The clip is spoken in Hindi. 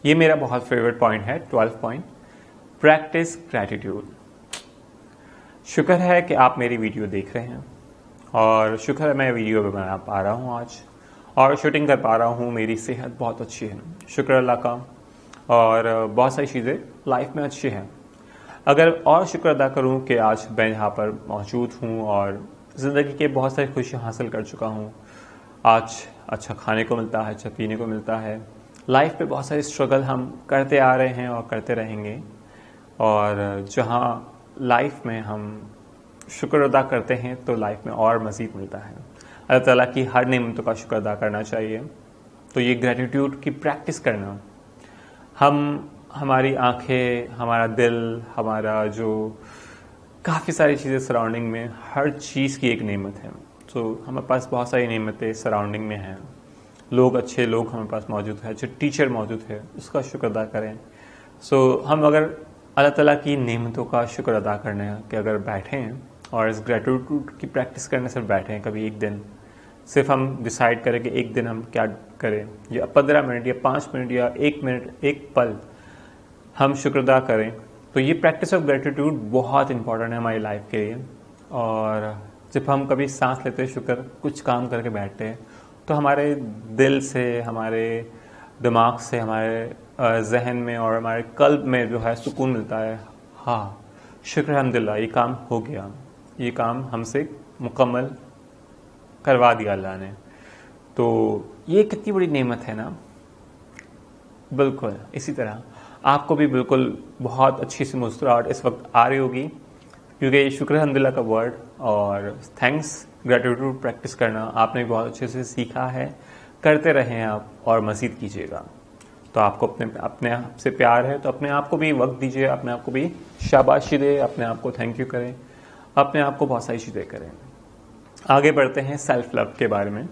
ये मेरा बहुत फेवरेट पॉइंट है, 12th पॉइंट, प्रैक्टिस ग्रैटिट्यूड। शुक्र है कि आप मेरी वीडियो देख रहे हैं और शुक्र है मैं वीडियो बना पा रहा हूँ आज और शूटिंग कर पा रहा हूँ। मेरी सेहत बहुत अच्छी है, शुक्र अल्लाह का, और बहुत सारी चीज़ें लाइफ में अच्छी हैं। अगर और शुक्र अदा करूँ कि आज मैं यहाँ पर मौजूद हूँ और ज़िंदगी के बहुत सारी खुशियाँ हासिल कर चुका हूँ। आज अच्छा खाने को मिलता है, अच्छा पीने को मिलता है। लाइफ पे बहुत सारी स्ट्रगल हम करते आ रहे हैं और करते रहेंगे, और जहाँ लाइफ में हम शुक्र अदा करते हैं तो लाइफ में और मज़ीद मिलता है। अल्लाह ताला की हर नेमतों का शुक्र अदा करना चाहिए। तो ये ग्रैटिट्यूड की प्रैक्टिस करना, हमारी आंखें, हमारा दिल, हमारा जो काफ़ी सारी चीज़ें सराउंडिंग में, हर चीज़ की एक नेमत है। तो हमारे पास बहुत सारी नेमतें सराउंडिंग में हैं। लोग, अच्छे लोग हमारे पास मौजूद है, अच्छे टीचर मौजूद है, उसका शुक्र अदा करें। हम अगर अल्लाह ताला की नेमतों का शुक्र अदा करने के अगर बैठे हैं और इस ग्रैटिट्यूड की प्रैक्टिस करने से बैठे हैं, कभी एक दिन सिर्फ हम डिसाइड करें कि एक दिन हम क्या करें, या 15 मिनट या 5 मिनट या 1 मिनट, एक पल हम शुक्र अदा करें, तो ये प्रैक्टिस ऑफ ग्रैटिट्यूड बहुत इंपॉर्टेंट है हमारी लाइफ के लिए। और जब हम कभी सांस लेते हैं, शुक्र कुछ काम करके बैठते हैं, तो हमारे दिल से, हमारे दिमाग से, हमारे जहन में और हमारे कल्ब में जो है सुकून मिलता है। हाँ, शुक्र अल्हम्दुलिल्लाह, ये काम हो गया, ये काम हमसे मुकम्मल करवा दिया अल्लाह ने। तो ये कितनी बड़ी नेमत है ना। बिल्कुल इसी तरह आपको भी बिल्कुल बहुत अच्छी सी मुस्कुराहट इस वक्त आ रही होगी, क्योंकि ये शुक्र अल्हम्दुलिल्लाह का वर्ड और थैंक्स ग्रैटिट्यूड प्रैक्टिस करना आपने भी बहुत अच्छे से सीखा है। करते रहें आप और मज़ीद कीजिएगा। तो आपको अपने आप से प्यार है तो अपने आप को भी वक्त दीजिए, अपने आप को भी शाबाशी दे, अपने आप को थैंक यू करें, अपने आप को बहुत सारी चीज़ें करें। आगे बढ़ते हैं सेल्फ लव के बारे में।